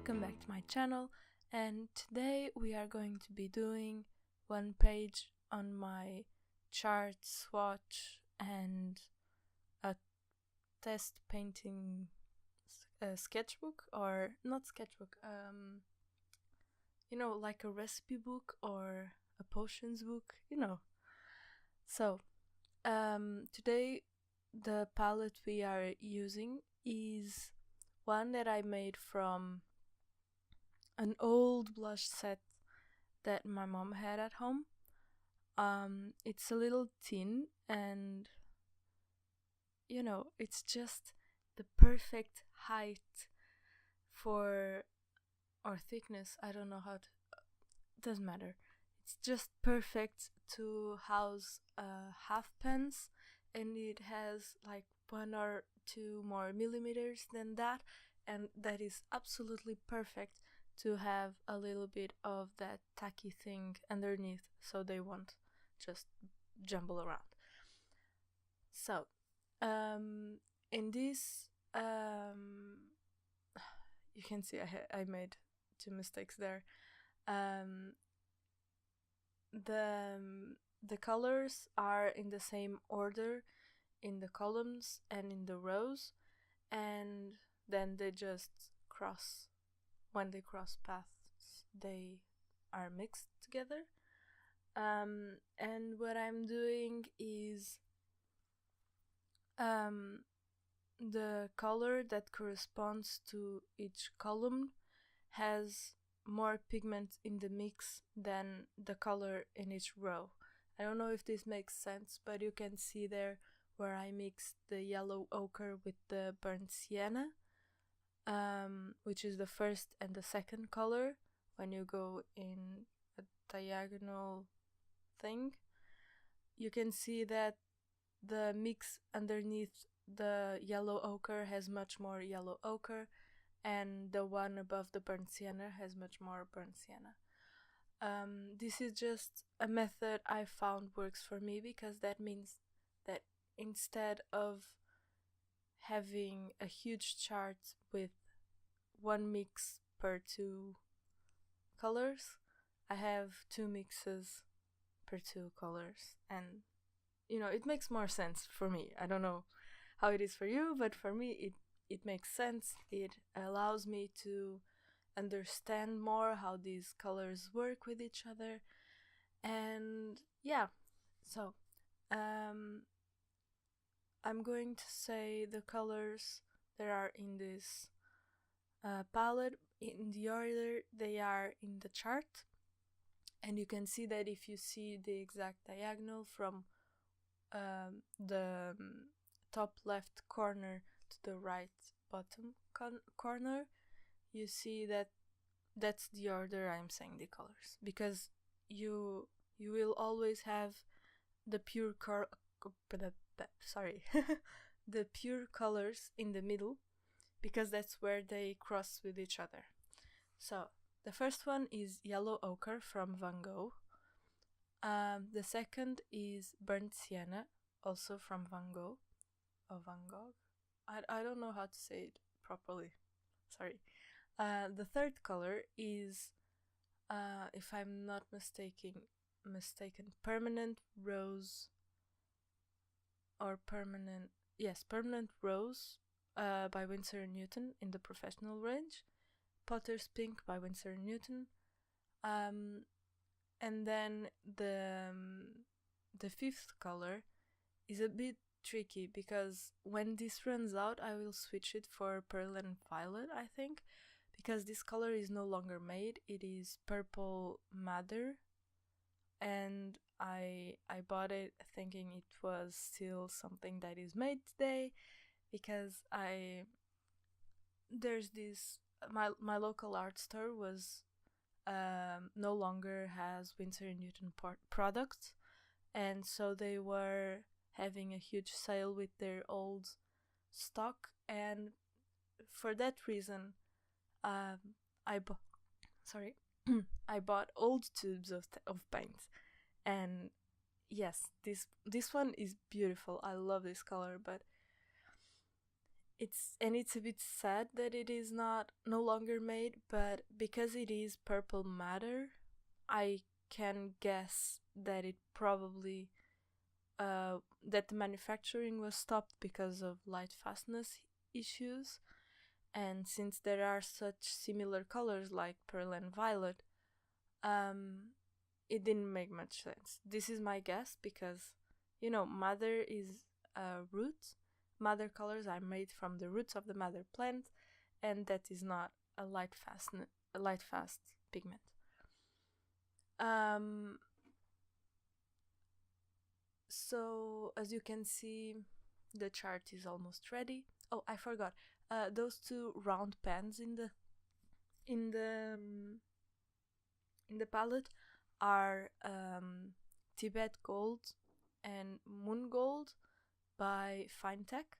welcome back to my channel, and today we are going to be doing one page on my chart, swatch and a test painting sketchbook, or not sketchbook, like a recipe book or a potions book, So, today the palette we are using is one that I made from an old blush set that my mom had at home. It's a little thin and it's just the perfect height for, or thickness, I don't know how to, doesn't matter. It's just perfect to house half pence, and it has like 1 or 2 more millimeters than that, and that is absolutely perfect to have a little bit of that tacky thing underneath so they won't just jumble around. So in this you can see I made 2 mistakes there. The colors are in the same order in the columns and in the rows, and then they just cross. When they cross paths, they are mixed together. And what I'm doing is the color that corresponds to each column has more pigment in the mix than the color in each row. I don't know if this makes sense, but you can see there where I mixed the yellow ochre with the burnt sienna, which is the first and the second color when you go in a diagonal thing. You can see that the mix underneath the yellow ochre has much more yellow ochre, and the one above the burnt sienna has much more burnt sienna. This is just a method I found works for me, because that means that instead of having a huge chart with 1 mix per 2 colors, I have 2 mixes per 2 colors, and it makes more sense for me. I don't know how it is for you, but for me it makes sense. It allows me to understand more how these colors work with each other, and yeah. So I'm going to say the colors that are in this palette in the order they are in the chart, and you can see that if you see the exact diagonal from the top left corner to the right bottom corner, you see that that's the order I'm saying the colors, because you will always have the pure the pure colors in the middle, because that's where they cross with each other. So the first one is yellow ochre from vangogh. The second is burnt sienna, also from vangogh. I don't know how to say it properly. Sorry. The third color is, if I'm not mistaken, permanent rose, or permanent rose by Winsor & Newton in the professional range. Potter's Pink by Winsor & Newton. And then the fifth color is a bit tricky, because when this runs out I will switch it for Perylene Violet, I think, because this color is no longer made. It is Purple Madder, and I bought it thinking it was still something that is made today, because there's this, my local art store was no longer has Winsor & Newton products, and so they were having a huge sale with their old stock, and for that reason I bought old tubes of paint. And yes, this one is beautiful. I love this color, but it's a bit sad that it is no longer made, but because it is purple matter, I can guess that it probably that the manufacturing was stopped because of light fastness issues. And since there are such similar colors like pearl and violet, it didn't make much sense. This is my guess because, mother is a root. Mother colors are made from the roots of the mother plant, and that is not a light fast pigment. So as you can see, the chart is almost ready. Oh, I forgot. Those two round pans in the palette are Tibet Gold and Moon Gold by Fine Tack.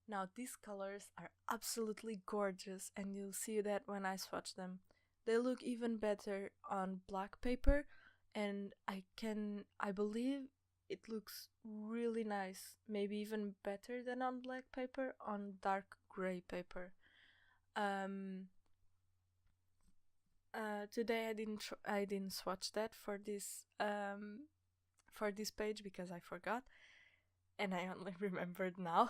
Now these colors are absolutely gorgeous, and you'll see that when I swatch them. They look even better on black paper, and I believe it looks really nice, maybe even better than on black paper, on dark gray paper. Today I didn't swatch that for this page because I forgot, and I only remembered now.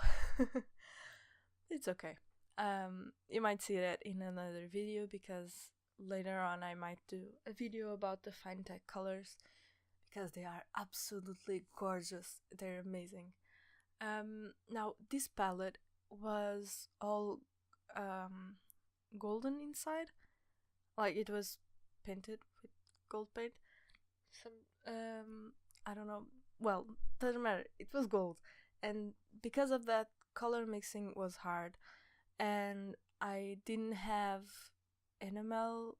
It's okay. You might see that in another video because later on I might do a video about the Fine Tack colors because they are absolutely gorgeous. They're amazing. Now this palette was all golden inside, like it was painted with gold paint. I don't know. Well, doesn't matter. It was gold, and because of that, color mixing was hard, and I didn't have enamel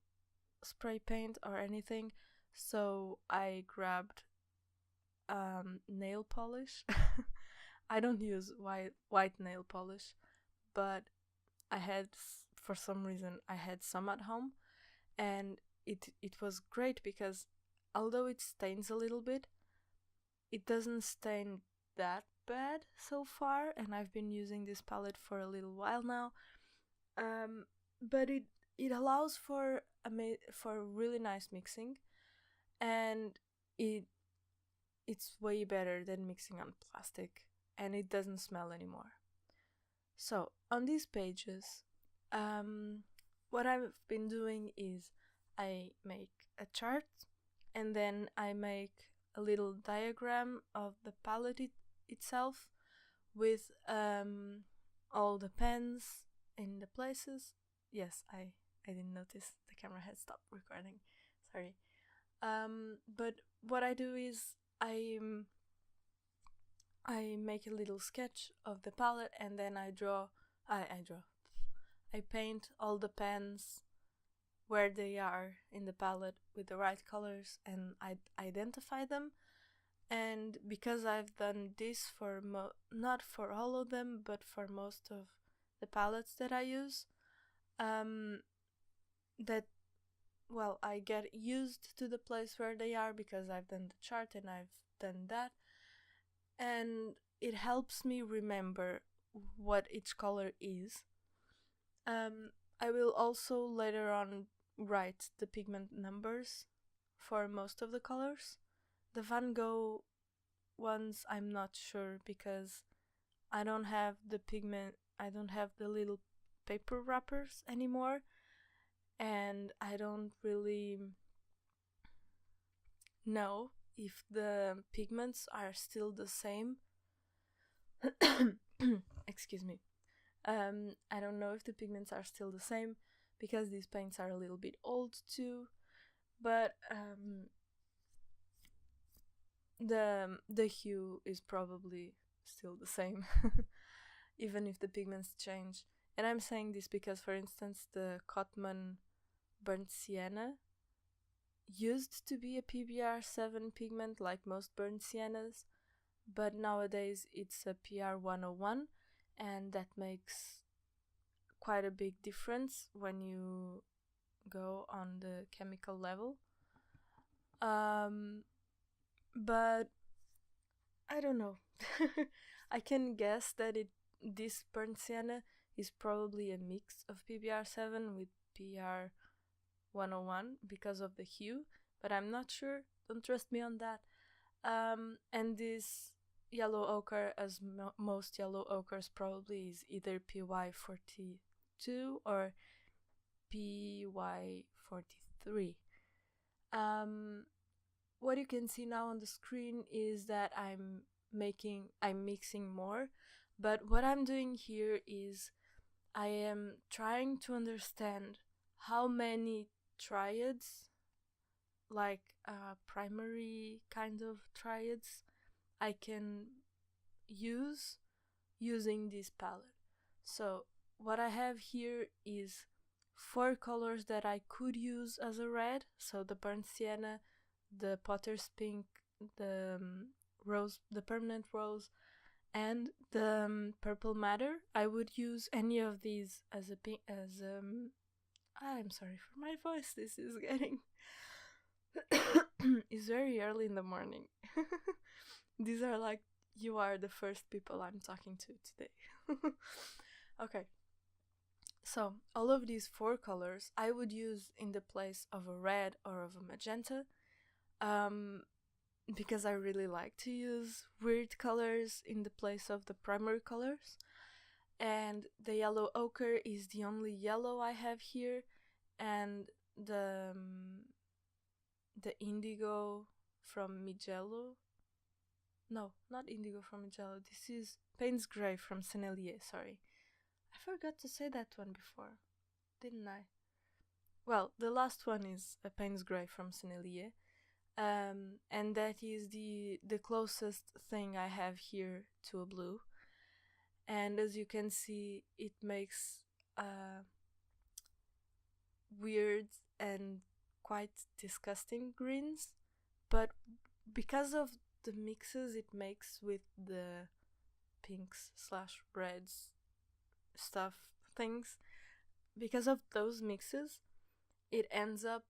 spray paint or anything, so I grabbed nail polish. I don't use white nail polish, but for some reason I had some at home, and it was great because although it stains a little bit, it doesn't stain that bad so far, and I've been using this palette for a little while now. But it allows for really nice mixing, and it's way better than mixing on plastic, and it doesn't smell anymore. So on these pages, what I've been doing is I make a chart, and then I make a little diagram of the palette itself with all the pens in the places. Yes, I didn't notice the camera had stopped recording. Sorry. But what I do is I make a little sketch of the palette, and then I paint all the pens where they are in the palette with the right colors, and I identify them. And because I've done this for not for all of them, but for most of the palettes that I use, I get used to the place where they are because I've done the chart and I've done that, and it helps me remember what each color is. I will also later on write the pigment numbers for most of the colors. The vangogh ones I'm not sure because I don't have the little paper wrappers anymore, and I don't really know if the pigments are still the same. Excuse me. I don't know if the pigments are still the same because these paints are a little bit old too, but the hue is probably still the same even if the pigments change. And I'm saying this because, for instance, the Cotman burnt sienna used to be a PBR7 pigment like most burnt siennas, but nowadays it's a PR101, and that makes quite a big difference when you go on the chemical level. But I don't know. I can guess that this burnt sienna is probably a mix of PBR7 with PR101 because of the hue, but I'm not sure. Don't trust me on that. And this yellow ochre, as most yellow ochres probably, is either PY42 or PY43. What you can see now on the screen is that I'm mixing more, but what I'm doing here is I am trying to understand how many triads, like primary kind of triads, I can use using this palette. So what I have here is 4 colors that I could use as a red, so the burnt sienna, the potter's pink, the rose, the permanent rose, and the purple madder. I would use any of these as a pink, I'm sorry for my voice, this is getting it's very early in the morning. These are like, you are the first people I'm talking to today. Okay, so all of these 4 colors I would use in the place of a red or of a magenta, because I really like to use weird colors in the place of the primary colors. And the yellow ochre is the only yellow I have here, and the indigo from Mijello. No, not indigo from Mijello. This is Payne's Grey from Sennelier, sorry. I forgot to say that one before, didn't I? Well, the last one is a Payne's Grey from Sennelier. And that is the closest thing I have here to a blue. And as you can see, it makes weird and quite disgusting greens, but because of the mixes it makes with the pinks slash reds stuff things, because of those mixes it ends up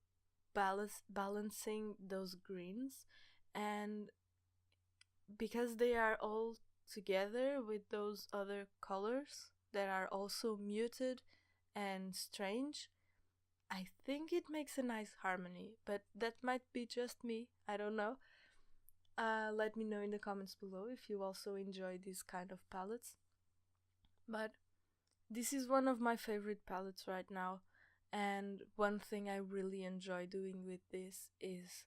balancing those greens, and because they are all together with those other colors that are also muted and strange, I think it makes a nice harmony, but that might be just me, I don't know. Let me know in the comments below if you also enjoy these kind of palettes. But this is one of my favorite palettes right now, and one thing I really enjoy doing with this is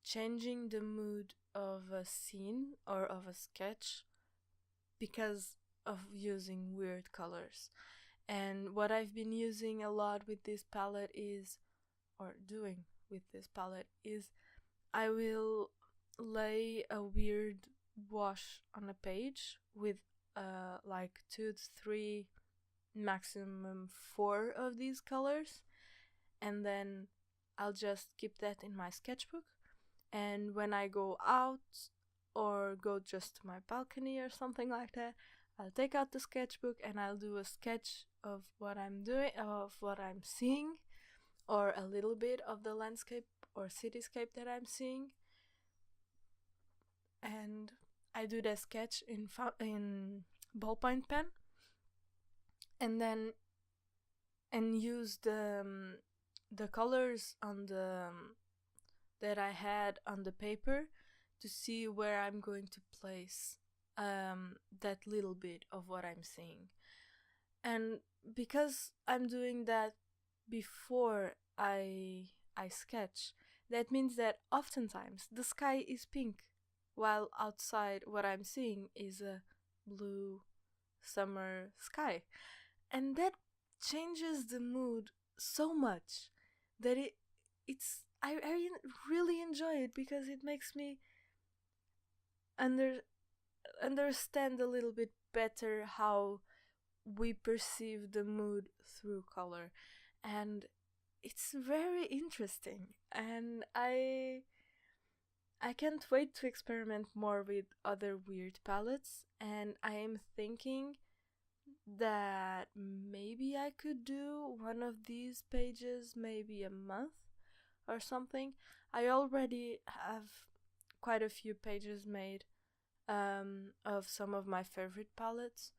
changing the mood of a scene or of a sketch because of using weird colors. And what I've been using a lot with this palette is, or doing with this palette is, I will lay a weird wash on a page with like 2 to 3, maximum 4 of these colors, and then I'll just keep that in my sketchbook, and when I go out or go just to my balcony or something like that, I'll take out the sketchbook and I'll do a sketch of what I'm doing, of what I'm seeing, or a little bit of the landscape or cityscape that I'm seeing, and I do the sketch in ballpoint pen, and then use the colors on the that I had on the paper to see where I'm going to place that little bit of what I'm seeing. And because I'm doing that before I sketch, that means that oftentimes the sky is pink, while outside what I'm seeing is a blue summer sky. And that changes the mood so much that I really enjoy it, because it makes me understand a little bit better how we perceive the mood through color, and it's very interesting, and I can't wait to experiment more with other weird palettes, and I am thinking that maybe I could do one of these pages maybe a month or something. I already have quite a few pages made of some of my favorite palettes,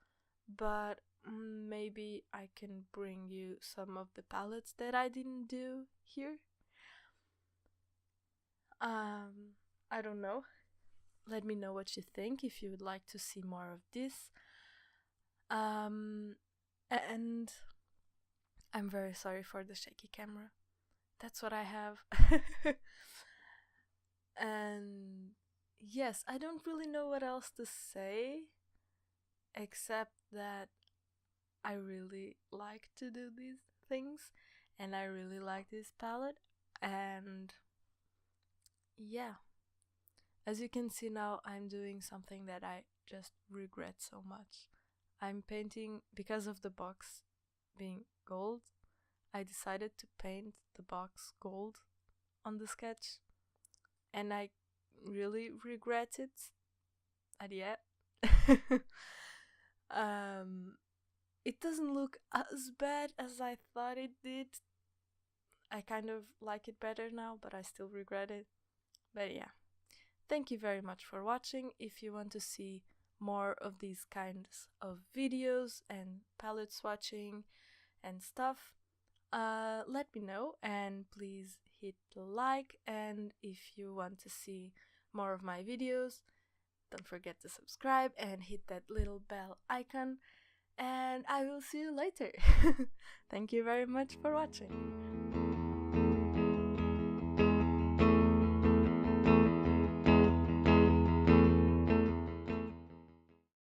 but maybe I can bring you some of the palettes that I didn't do here. I don't know. Let me know what you think if you would like to see more of this. And I'm very sorry for the shaky camera. That's what I have. And yes, I don't really know what else to say, except that I really like to do these things, and I really like this palette. And yeah, as you can see now, I'm doing something that I just regret so much. I'm painting, because of the box being gold, I decided to paint the box gold on the sketch, and I really regret it. And yeah, it doesn't look as bad as I thought it did. I kind of like it better now, but I still regret it. But yeah, thank you very much for watching. If you want to see more of these kinds of videos and palette swatching and stuff, let me know, and please hit the like. And if you want to see more of my videos, don't forget to subscribe and hit that little bell icon, and I will see you later. Thank you very much for watching.